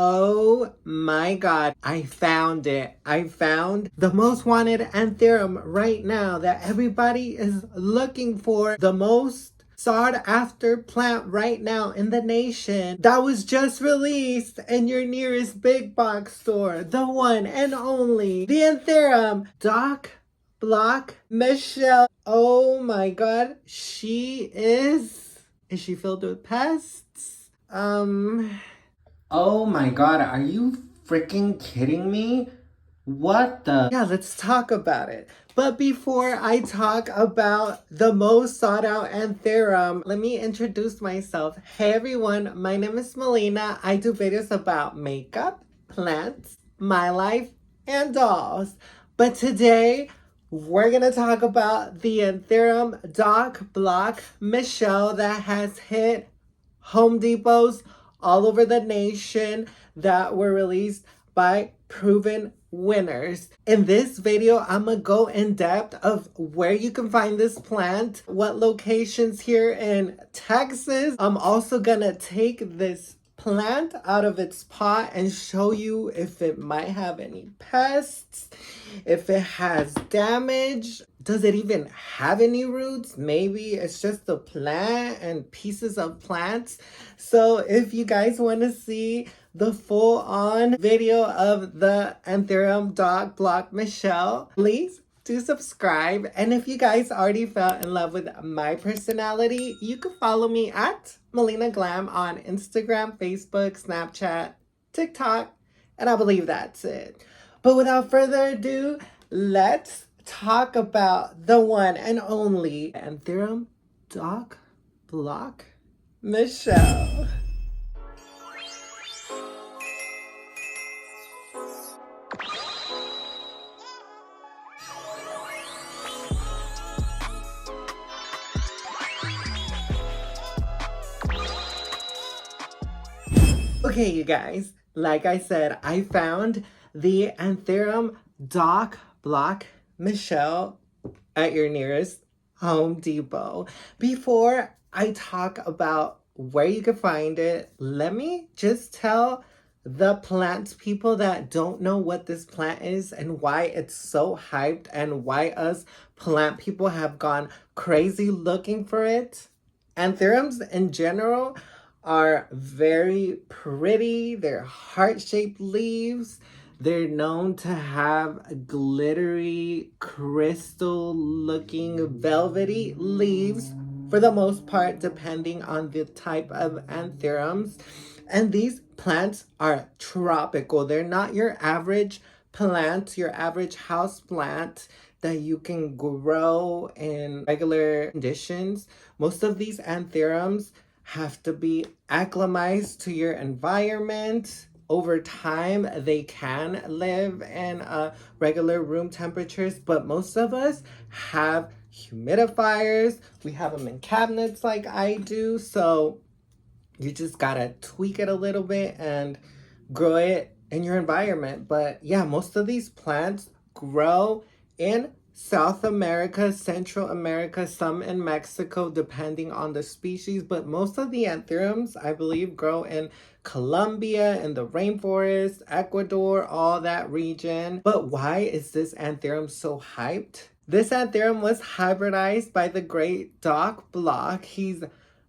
Oh my god, I found it. I found the most wanted Anthurium right now that everybody is looking for. The most sought after plant right now in the nation that was just released in your nearest big box store. The one and only, the Anthurium Doc Block Michelle. Oh my god, is she filled with pests? Oh my god, are you freaking kidding me? What the? Yeah, let's talk about it. But before I talk about the most sought out Anthurium, let me introduce myself. Hey everyone, my name is Melina. I do videos about makeup, plants, my life, and dolls. But today, we're gonna talk about the Anthurium Doc Block Michelle that has hit Home Depots all over the nation that were released by proven winners. In this video, I'm gonna go in depth of where you can find this plant, what locations here in Texas. I'm also gonna take this plant out of its pot and show you if it might have any pests, if it has damage. Does it even have any roots? Maybe it's just a plant and pieces of plants. So if you guys want to see the full-on video of the Anthurium Doc Block Michelle, please do subscribe. And if you guys already fell in love with my personality, you can follow me at Melina Glam on Instagram, Facebook, Snapchat, TikTok, and I believe that's it. But without further ado, let's talk about the one and only Anthurium Doc Block Michelle. Okay, you guys, like I said, I found the Anthurium Doc Block Michelle at your nearest Home Depot. Before I talk about where you can find it, let me just tell the plant people that don't know what this plant is and why it's so hyped and why us plant people have gone crazy looking for it. Anthuriums in general are very pretty. They're heart-shaped leaves. They're known to have glittery, crystal-looking, velvety leaves for the most part, depending on the type of anthuriums. And these plants are tropical. They're not your average plant, your average house plant that you can grow in regular conditions. Most of these anthuriums have to be acclimatized to your environment. Over time, they can live in regular room temperatures, but most of us have humidifiers. We have them in cabinets like I do, so you just gotta tweak it a little bit and grow it in your environment. But yeah, most of these plants grow in South America, Central America, some in Mexico, depending on the species. But most of the anthuriums, I believe, grow in Colombia, in the rainforest, Ecuador, all that region. But why is this anthurium so hyped? This anthurium was hybridized by the great Doc Block. He's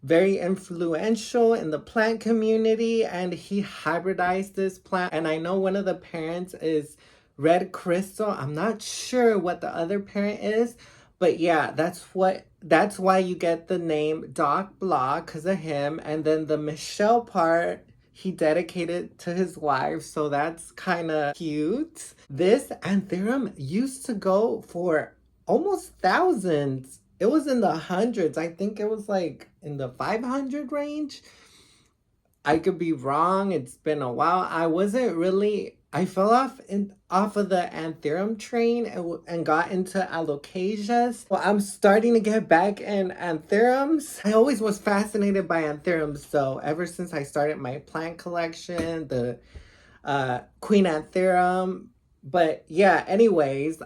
very influential in the plant community and he hybridized this plant. And I know one of the parents is Red Crystal. I'm not sure what the other parent is, but yeah, that's why you get the name Doc Block, because of him. And then the Michelle part, he dedicated to his wife, so that's kind of cute. This anthurium used to go for almost thousands. It was in the hundreds. I think it was like in the 500 range. I could be wrong. It's been a while. I fell off of the Anthurium train and got into alocasias. Well, I'm starting to get back in Anthuriums. I always was fascinated by Anthuriums, so ever since I started my plant collection, the Queen Anthurium. But yeah, anyways,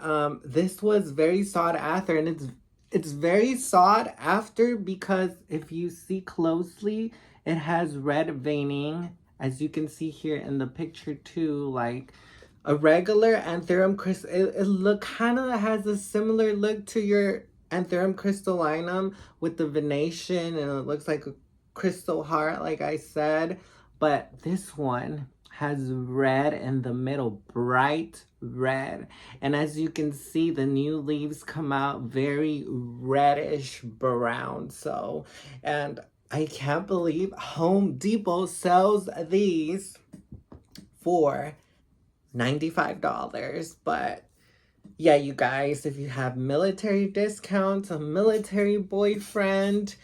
this was very sought after, and it's very sought after because if you see closely, it has red veining as you can see here in the picture too, like a regular Anthurium Crystal. It look kind of has a similar look to your Anthurium Crystallinum with the venation, and it looks like a crystal heart, like I said. But this one has red in the middle, bright red. And as you can see, the new leaves come out very reddish brown. So, and I can't believe Home Depot sells these for $95. But yeah, you guys, if you have military discounts, a military boyfriend,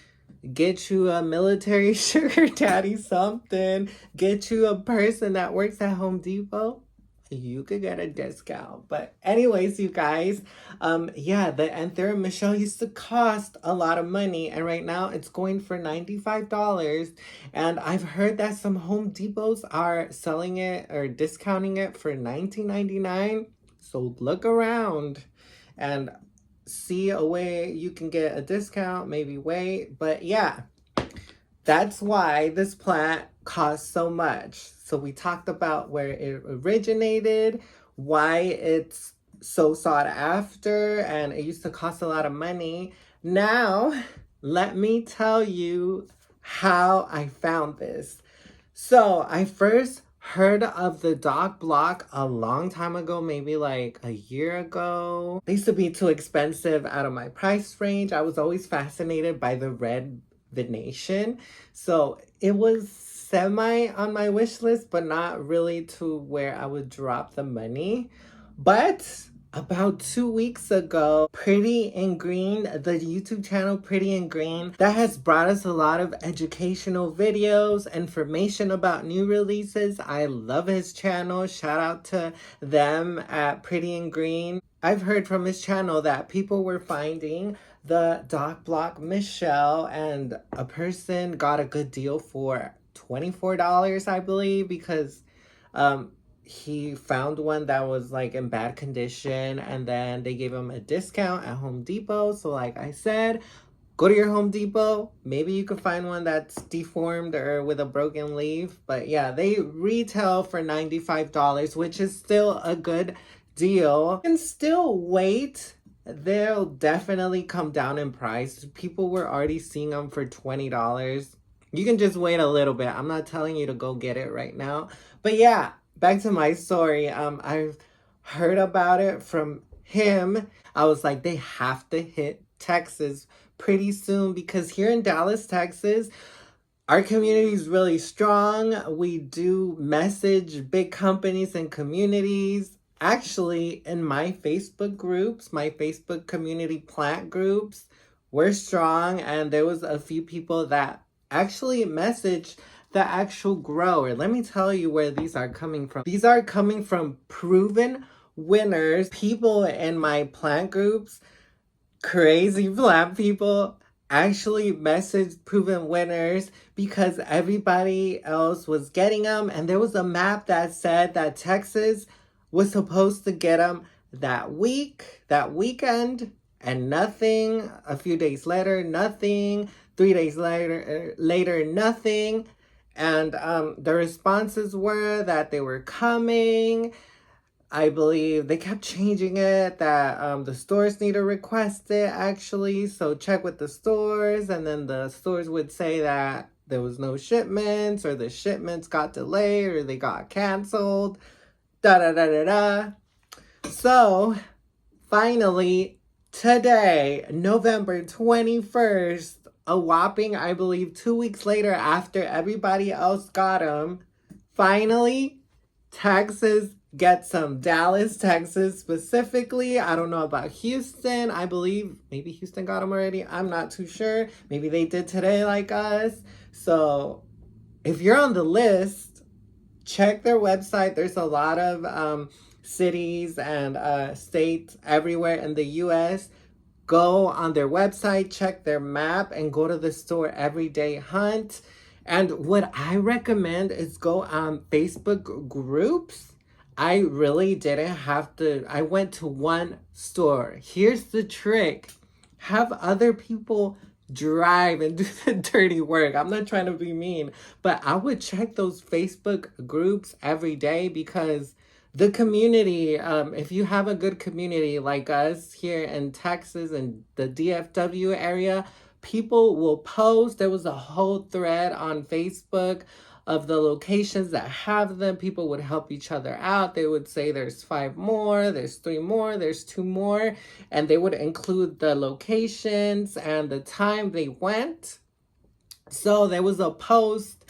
get you a military sugar daddy something, get you a person that works at Home Depot, you could get a discount. But anyways, you guys, yeah, the Anthurium Michelle used to cost a lot of money, and right now it's going for $95. And I've heard that some Home Depots are selling it or discounting it for $19.99. So look around and see a way you can get a discount, maybe wait. But yeah, that's why this plant costs so much. So we talked about where it originated, why it's so sought after, and it used to cost a lot of money. Now, let me tell you how I found this. So I first heard of the Doc Block a long time ago, maybe like a year ago. They used to be too expensive out of my price range. I was always fascinated by the red venation. So it was semi on my wish list, but not really to where I would drop the money. But about 2 weeks ago, Pretty in Green, the YouTube channel Pretty in Green, that has brought us a lot of educational videos, information about new releases. I love his channel. Shout out to them at Pretty in Green. I've heard from his channel that people were finding the Doc Block Michelle, and a person got a good deal for $24, I believe, because he found one that was like in bad condition, and then they gave him a discount at Home Depot. So like I said, go to your Home Depot. Maybe you could find one that's deformed or with a broken leaf. But yeah, they retail for $95, which is still a good deal. You can still wait. They'll definitely come down in price. People were already seeing them for $20. You can just wait a little bit. I'm not telling you to go get it right now. But yeah, back to my story. I've heard about it from him. I was like, they have to hit Texas pretty soon, because here in Dallas, Texas, our community is really strong. We do message big companies and communities. Actually, in my Facebook groups, my Facebook community plant groups, we're strong. And there was a few people that actually messaged the actual grower. Let me tell you where these are coming from. These are coming from proven winners. People in my plant groups, crazy plant people, actually messaged proven winners because everybody else was getting them. And there was a map that said that Texas was supposed to get them that weekend, and nothing. A few days later, nothing. 3 days later, nothing. And the responses were that they were coming. I believe they kept changing it, that the stores need to request it, actually. So check with the stores, and then the stores would say that there was no shipments, or the shipments got delayed, or they got canceled. Da-da-da-da-da. So, finally, today, November 21st, a whopping, I believe, 2 weeks later after everybody else got them, finally, Texas gets some. Dallas, Texas specifically. I don't know about Houston. I believe maybe Houston got them already. I'm not too sure. Maybe they did today like us. So, if you're on the list, check their website. There's a lot of cities and states everywhere in the U.S. Go on their website, check their map, and go to the store every day. Hunt. And what I recommend is go on Facebook groups. I really didn't have to. I went to one store. Here's the trick. Have other people drive and do the dirty work. I'm not trying to be mean, but I would check those Facebook groups every day because the community, if you have a good community like us here in Texas and the DFW area, people will post. There was a whole thread on Facebook of the locations that have them. People would help each other out. They would say there's 5 more, there's 3 more, there's 2 more, and they would include the locations and the time they went. So there was a post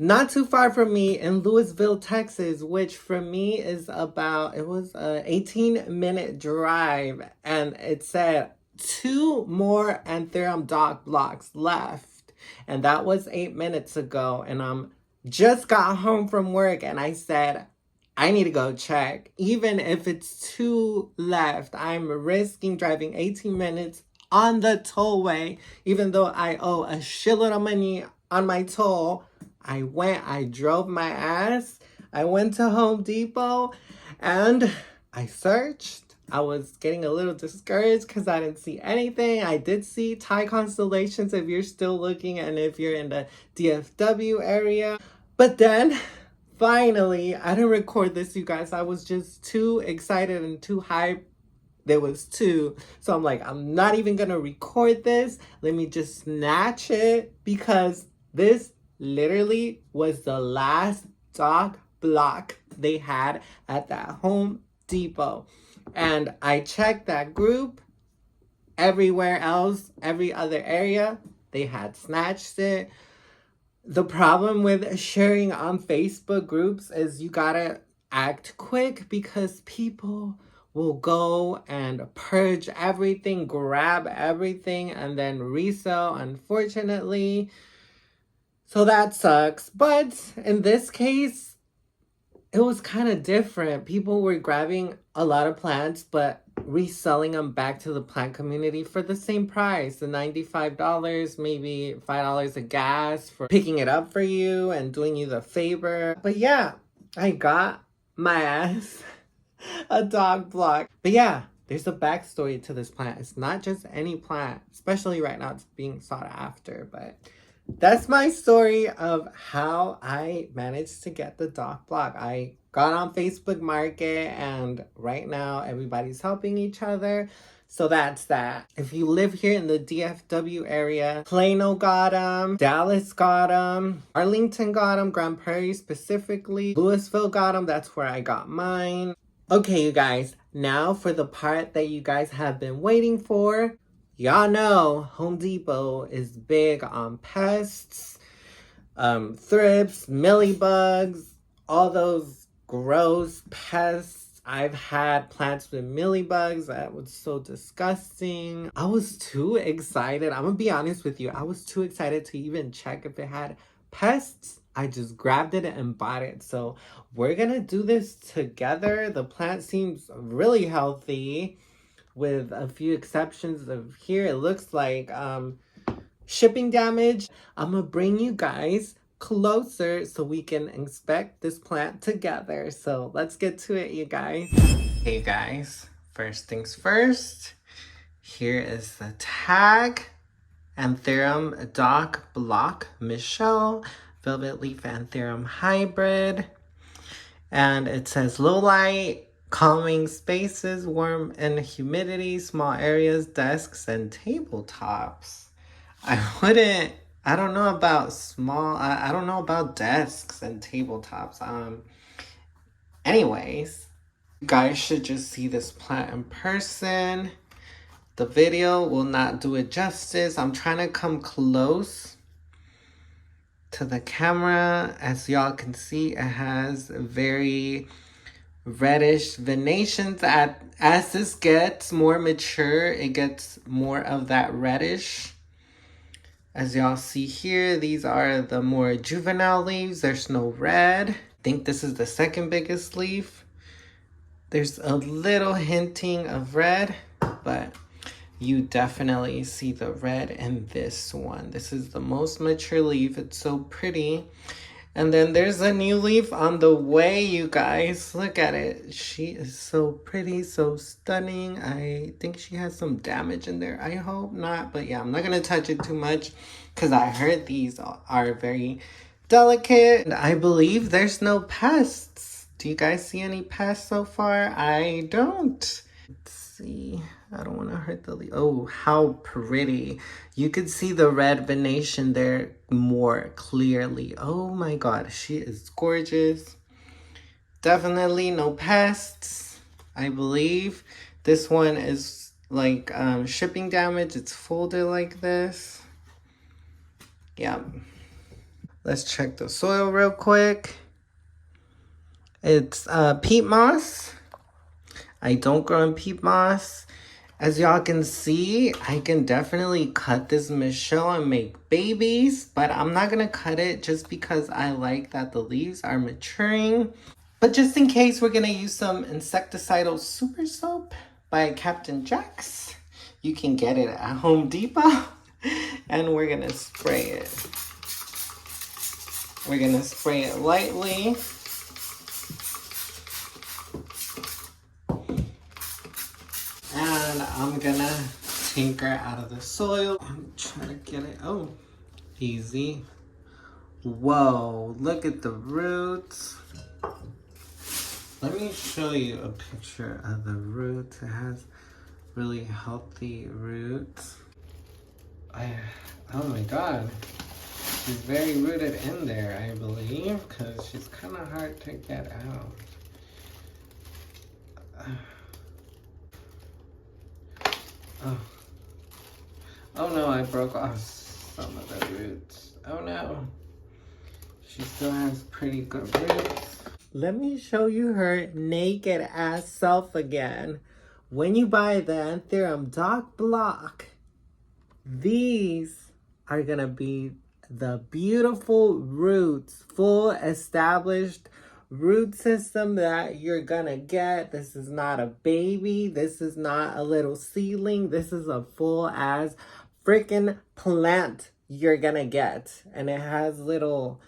not too far from me in Louisville, Texas, which for me is about, it was a 18-minute drive, and it said 2 more Anthurium Doc blocks left. And that was 8 minutes ago, and I'm just got home from work, and I said, I need to go check. Even if it's 2 left, I'm risking driving 18 minutes on the tollway, even though I owe a shitload of money on my toll. I drove my ass. I went to Home Depot and I searched. I was getting a little discouraged because I didn't see anything. I did see Thai constellations if you're still looking and if you're in the DFW area. But then, finally, I didn't record this, you guys. I was just too excited and too hyped. There was 2. So I'm like, I'm not even going to record this. Let me just snatch it because this literally was the last dock block they had at that Home Depot. And I checked that group. Everywhere else, every other area, they had snatched it. The problem with sharing on Facebook groups is you gotta act quick because people will go and purge everything, grab everything, and then resell, unfortunately. So that sucks. But in this case, it was kind of different. People were grabbing a lot of plants, but reselling them back to the plant community for the same price, the $95, maybe $5 of gas for picking it up for you and doing you the favor. But yeah, I got my ass a dog block. But yeah, there's a backstory to this plant. It's not just any plant, especially right now it's being sought after. But that's my story of how I managed to get the dock block. I got on Facebook Market and right now everybody's helping each other. So that's that. If you live here in the DFW area, Plano got them, Dallas got them, Arlington got them, Grand Prairie specifically, Louisville got them. That's where I got mine. Okay, you guys, now for the part that you guys have been waiting for. Y'all know Home Depot is big on pests, thrips, mealybugs, all those gross pests. I've had plants with mealybugs. That was so disgusting. I was too excited. I'm gonna be honest with you. I was too excited to even check if it had pests. I just grabbed it and bought it. So we're gonna do this together. The plant seems really healthy, with a few exceptions of here. It looks like shipping damage. I'm gonna bring you guys closer so we can inspect this plant together. So let's get to it, you guys. Hey guys, first things first, here is the tag. Anthurium Doc Block Michelle, Velvet Leaf Anthurium Hybrid. And it says low light, calming spaces, warm and humidity, small areas, desks, and tabletops. I don't know about small, I don't know about desks and tabletops. Anyways, you guys should just see this plant in person. The video will not do it justice. I'm trying to come close to the camera. As y'all can see, it has very reddish venations. As this gets more mature, it gets more of that reddish. As y'all see here, these are the more juvenile leaves. There's no red. I think this is the second biggest leaf. There's a little hinting of red, but you definitely see the red in this one. This is the most mature leaf. It's so pretty. And then there's a new leaf on the way, you guys. Look at it. She is so pretty, so stunning. I think she has some damage in there. I hope not. But yeah, I'm not going to touch it too much because I heard these are very delicate. And I believe there's no pests. Do you guys see any pests so far? I don't. Let's see. I don't want to hurt the leaf. Oh, how pretty. You could see the red venation there more clearly. Oh my god, she is gorgeous. Definitely no pests, I believe. This one is like shipping damage. It's folded like this. Yeah. Let's check the soil real quick. It's peat moss. I don't grow in peat moss. As y'all can see, I can definitely cut this Michelle and make babies, but I'm not gonna cut it just because I like that the leaves are maturing. But just in case, we're gonna use some Insecticidal Super Soap by Captain Jack's. You can get it at Home Depot. And we're gonna spray it. We're gonna spray it lightly. And I'm gonna take her out of the soil. I'm trying to get it. Oh, easy. Whoa, look at the roots. Let me show you a picture of the roots. It has really healthy roots. Oh my god. She's very rooted in there, I believe, because she's kind of hard to get out. Oh no, I broke off some of the roots. Oh no. She still has pretty good roots. Let me show you her naked ass self again. When you buy the Anthurium Doc Block, these are gonna be the beautiful roots, full established root system that you're gonna get. This is not a baby. This is not a little seedling. This is a full as freaking plant you're gonna get. And it has little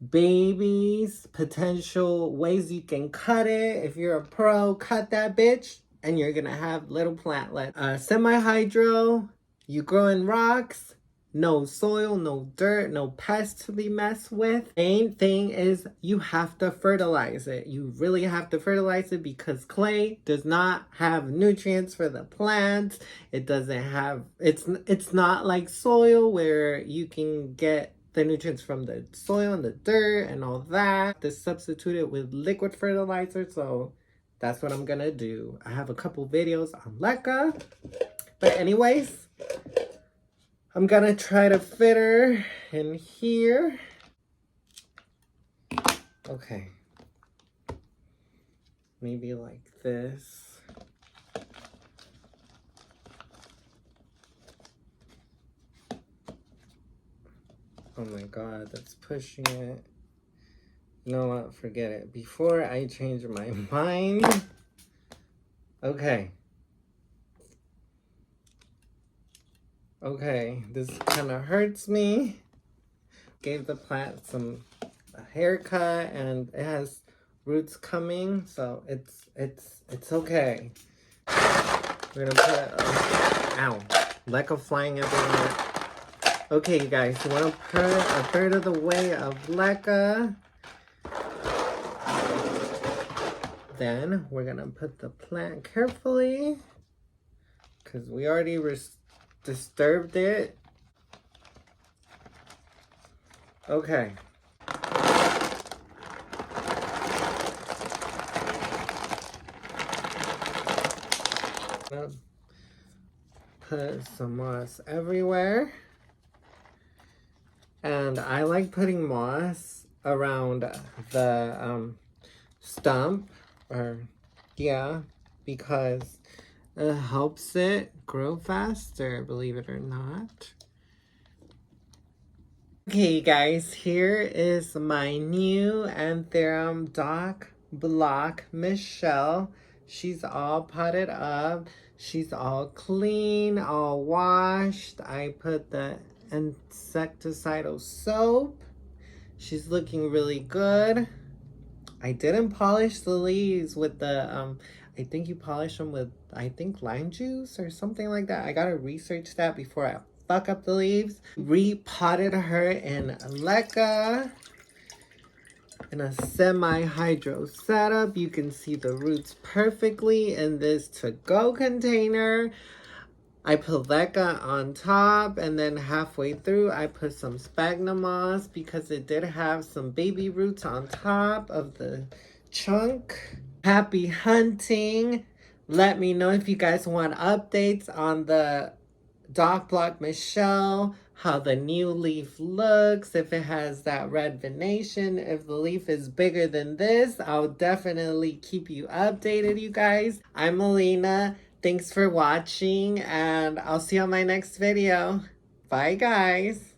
babies, potential ways you can cut it. If you're a pro, cut that bitch and you're gonna have little plantlet. Semi-hydro, you grow in rocks. No soil, no dirt, no pests to be messed with. Main thing is you have to fertilize it. You really have to fertilize it because clay does not have nutrients for the plants. It doesn't have, it's not like soil where you can get the nutrients from the soil and the dirt and all that. To substitute it with liquid fertilizer. So that's what I'm gonna do. I have a couple videos on LECA. But anyways, I'm gonna try to fit her in here. Okay. Maybe like this. Oh my god, that's pushing it. You know what? Forget it. Before I change my mind. Okay. Okay, this kind of hurts me. Gave the plant a haircut and it has roots coming, so it's okay. We're gonna put ow, LECA flying everywhere. Okay, you guys, you want to put a third of the way of LECA. Then we're gonna put the plant carefully because we already disturbed it. Okay. Put some moss everywhere. And I like putting moss around the stump, or yeah, because it helps it grow faster, believe it or not. Okay, guys, here is my new Anthurium Doc Block Michelle. She's all potted up. She's all clean, all washed. I put the insecticidal soap. She's looking really good. I didn't polish the leaves with the, I think you polish them with, I think, lime juice or something like that. I gotta research that before I fuck up the leaves. Repotted her in leca in a semi-hydro setup. You can see the roots perfectly in this to-go container. I put leca on top, and then halfway through I put some sphagnum moss because it did have some baby roots on top of the chunk. Happy hunting. Let me know if you guys want updates on the Doc Block Michelle, how the new leaf looks, if it has that red venation, if the leaf is bigger than this. I'll definitely keep you updated, you guys. I'm Alina. Thanks for watching, and I'll see you on my next video. Bye, guys.